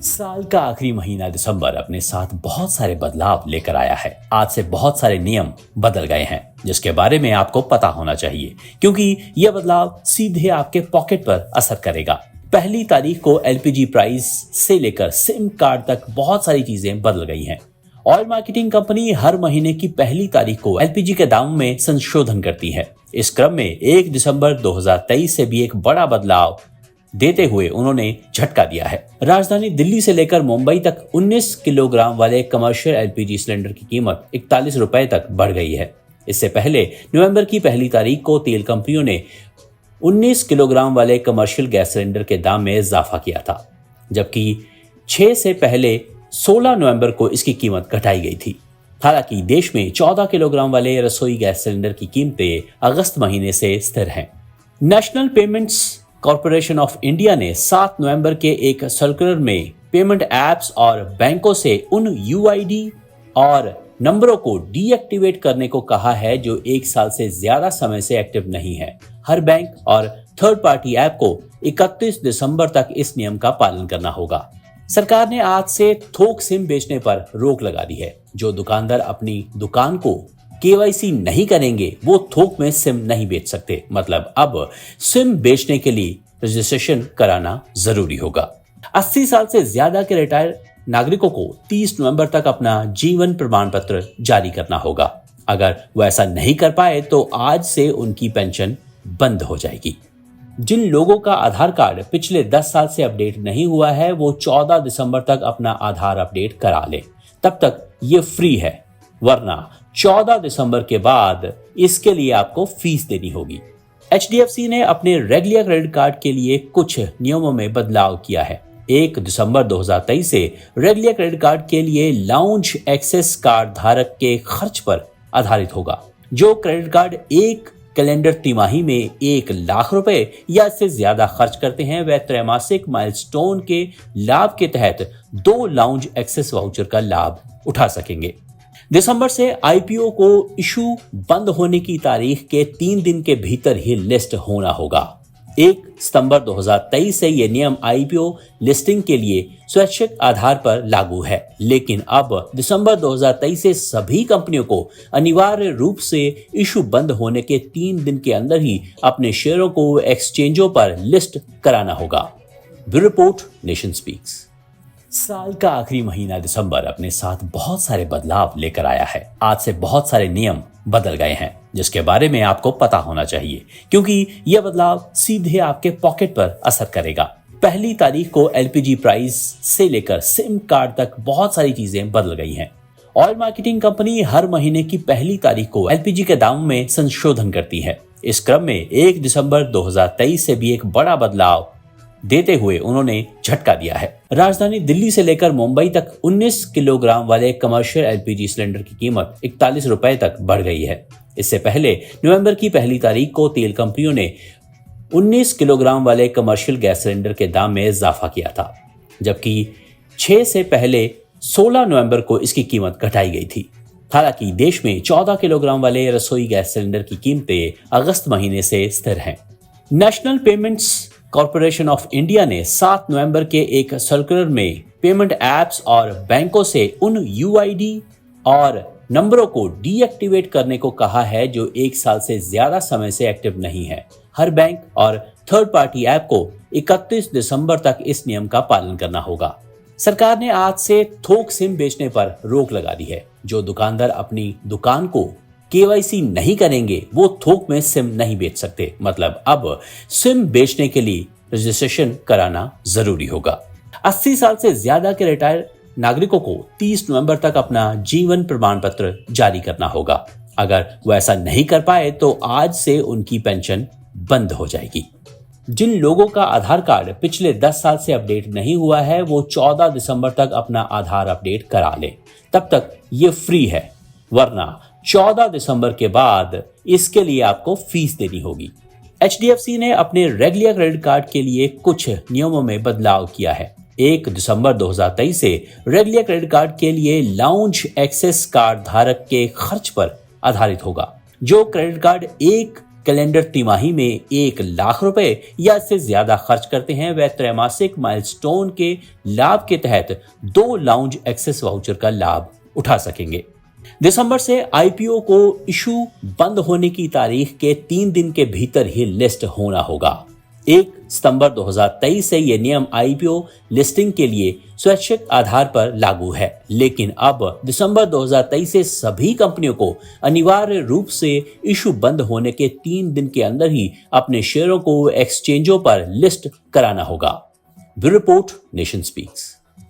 साल का आखिरी महीना दिसंबर अपने साथ बहुत सारे बदलाव लेकर आया है। आज से बहुत सारे नियम बदल गए हैं जिसके बारे में आपको पता होना चाहिए, क्योंकि यह बदलाव सीधे आपके पॉकेट पर असर करेगा। पहली तारीख को एलपीजी प्राइस से लेकर सिम कार्ड तक बहुत सारी चीजें बदल गई हैं। ऑयल मार्केटिंग कंपनी हर महीने की पहली तारीख को एलपीजी के दाम में संशोधन करती है। इस क्रम में 1 दिसंबर 2023 से भी एक बड़ा बदलाव देते हुए उन्होंने झटका दिया है। राजधानी दिल्ली से लेकर मुंबई तक 19 किलोग्राम वाले कमर्शियल एलपीजी सिलेंडर की कीमत 41 रुपए तक बढ़ गई है। इससे पहले नवंबर की पहली तारीख को तेल कंपनियों ने 19 किलोग्राम वाले कमर्शियल गैस सिलेंडर के दाम में इजाफा किया था, जबकि 6 से पहले 16 नवंबर को इसकी कीमत घटाई गई थी। हालांकि देश में 14 किलोग्राम वाले रसोई गैस सिलेंडर की कीमतें अगस्त महीने से स्थिर हैं। National payments corporation of India ने 7 नवंबर के एक सर्कुलर में पेमेंट एप्स और बैंकों से उन यूआईडी और नंबरों को डीएक्टिवेट करने को कहा है जो 1 साल से ज्यादा समय से एक्टिव नहीं है। हर बैंक और थर्ड पार्टी ऐप को 31 दिसंबर तक इस नियम का पालन करना होगा। सरकार ने आज से थोक सिम बेचने पर रोक लगा दी है। जो दुकानदार अपनी दुकान को केवाईसी नहीं करेंगे वो थोक में सिम नहीं बेच सकते। मतलब अब सिम बेचने के लिए रजिस्ट्रेशन कराना जरूरी होगा। 80 साल से ज्यादा के रिटायर नागरिकों को 30 नवंबर तक अपना जीवन प्रमाण पत्र जारी करना होगा। अगर वो ऐसा नहीं कर पाए तो आज से उनकी पेंशन बंद हो जाएगी। जिन लोगों का आधार कार्ड पिछले 10 साल से अपडेट नहीं हुआ है वो 14 दिसंबर तक अपना आधार अपडेट करा ले। तब तक ये फ्री है, वरना 14 दिसंबर के बाद इसके लिए आपको फीस देनी होगी। एचडीएफसी ने अपने रेगुलर क्रेडिट कार्ड के लिए कुछ नियमों में बदलाव किया है। 1 दिसंबर 2023 से रेगुलर क्रेडिट कार्ड के लिए लाउंज एक्सेस कार्ड धारक के खर्च पर आधारित होगा। जो क्रेडिट कार्ड एक कैलेंडर तिमाही में 1 लाख रुपए या इससे ज्यादा खर्च करते हैं वह त्रैमासिक माइलस्टोन के लाभ के तहत 2 लाउंज एक्सेस वाउचर का लाभ उठा सकेंगे। दिसंबर से आईपीओ को इशू बंद होने की तारीख के 3 दिन के भीतर ही लिस्ट होना होगा। 1 सितंबर 2023 से यह नियम आईपीओ लिस्टिंग के लिए स्वैच्छिक आधार पर लागू है, लेकिन अब दिसंबर 2023 से सभी कंपनियों को अनिवार्य रूप से इशू बंद होने के 3 दिन के अंदर ही अपने शेयरों को एक्सचेंजों पर लिस्ट कराना होगा। Bureau report, nation speaks. साल का आखिरी महीना दिसंबर अपने साथ बहुत सारे बदलाव लेकर आया है। आज से बहुत सारे नियम बदल गए हैं जिसके बारे में आपको पता होना चाहिए, क्योंकि यह बदलाव सीधे आपके पॉकेट पर असर करेगा। पहली तारीख को एलपीजी प्राइस से लेकर सिम कार्ड तक बहुत सारी चीजें बदल गई हैं। ऑयल मार्केटिंग कंपनी हर महीने की पहली तारीख को एलपीजी के दाम में संशोधन करती है। इस क्रम में 1 दिसंबर 2023 से भी एक बड़ा बदलाव देते हुए उन्होंने झटका दिया है। राजधानी दिल्ली से लेकर मुंबई तक 19 किलोग्राम वाले कमर्शियल एलपीजी सिलेंडर की कीमत 41 रुपए तक बढ़ गई है। इससे पहले नवंबर की पहली तारीख को तेल कंपनियों ने 19 किलोग्राम वाले कमर्शियल गैस सिलेंडर के दाम में इजाफा किया था, जबकि 6 से पहले 16 नवंबर को इसकी कीमत घटाई गई थी। हालांकि देश में 14 किलोग्राम वाले रसोई गैस सिलेंडर की कीमतें अगस्त महीने से स्थिर हैं। National payments corporation of India ने 7 नवंबर के एक सर्कुलर में पेमेंट एप्स और बैंकों से उन यूआईडी और नंबरों को डीएक्टिवेट करने को कहा है जो 1 साल से ज्यादा समय से एक्टिव नहीं है। हर बैंक और थर्ड पार्टी ऐप को 31 दिसंबर तक इस नियम का पालन करना होगा। सरकार ने आज से थोक सिम बेचने पर रोक लगा दी है। जो दुकानदार अपनी दुकान को केवाईसी नहीं करेंगे वो थोक में सिम नहीं बेच सकते। मतलब अब सिम बेचने के लिए रजिस्ट्रेशन कराना जरूरी होगा। 80 साल से ज्यादा के रिटायर नागरिकों को 30 नवंबर तक अपना जीवन प्रमाण पत्र जारी करना होगा। अगर वो ऐसा नहीं कर पाए तो आज से उनकी पेंशन बंद हो जाएगी। जिन लोगों का आधार कार्ड पिछले 10 साल से अपडेट नहीं हुआ है वो 14 दिसंबर तक अपना आधार अपडेट करा ले। तब तक ये फ्री है, वरना 14 दिसंबर के बाद इसके लिए आपको फीस देनी होगी। एचडीएफसी ने अपने रेगुलर क्रेडिट कार्ड के लिए कुछ नियमों में बदलाव किया है। 1 दिसंबर 2023 से रेगुलर क्रेडिट कार्ड के लिए लाउंज एक्सेस कार्ड धारक के खर्च पर आधारित होगा। जो क्रेडिट कार्ड एक कैलेंडर तिमाही में 1 लाख रुपए या इससे ज्यादा खर्च करते हैं, वह त्रैमासिक माइलस्टोन के लाभ के तहत 2 लाउंज एक्सेस वाउचर का लाभ उठा सकेंगे। दिसंबर से आईपीओ को इशू बंद होने की तारीख के 3 दिन के भीतर ही लिस्ट होना होगा। 1 सितंबर 2023 से यह नियम आईपीओ लिस्टिंग के लिए स्वैच्छिक आधार पर लागू है, लेकिन अब दिसंबर 2023 से सभी कंपनियों को अनिवार्य रूप से इशू बंद होने के 3 दिन के अंदर ही अपने शेयरों को एक्सचेंजों पर लिस्ट कराना होगा। Bureau report, nation speaks.